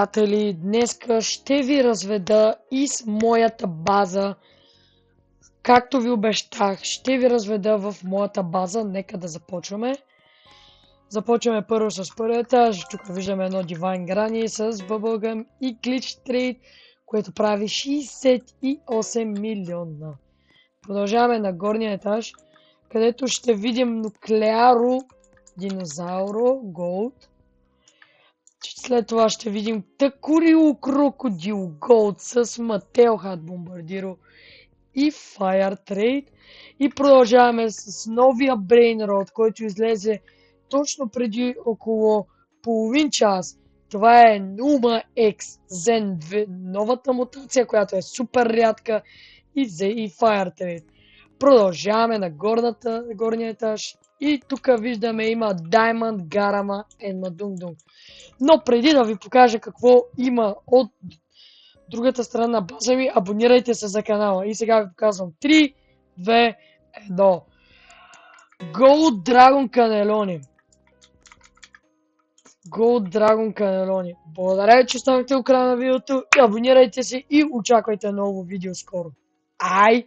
Приятели, днеска ще ви разведа из моята база. Както ви обещах, ще ви разведа в моята база. Нека да започваме. Започваме първо с първия етаж. Тук виждаме едно Divine Granny с Bubblegum и Glitch Trade, което прави 68 милиона. Продължаваме на горния етаж, където ще видим нуклеаро динозауро Gold. След това ще видим Такурио Крокодил Голд с Мателхат Бомбардиро и Fire Trade. И продължаваме с новия Brain Rot, който излезе точно преди около половин час. Това е Numa X Zen 2, новата мутация, която е супер рядка и Fire Trade. Продължаваме на горния етаж и тук виждаме има Diamond, Garama и Madung. Но преди да ви покажа какво има от другата страна на база ми, абонирайте се за канала. И сега ви показвам 3, 2, 1. Gold Dragon Cannelloni. Gold Dragon Cannelloni. Благодаря ви, че останахте до края на видеото. Абонирайте се и очаквайте ново видео скоро. Ай!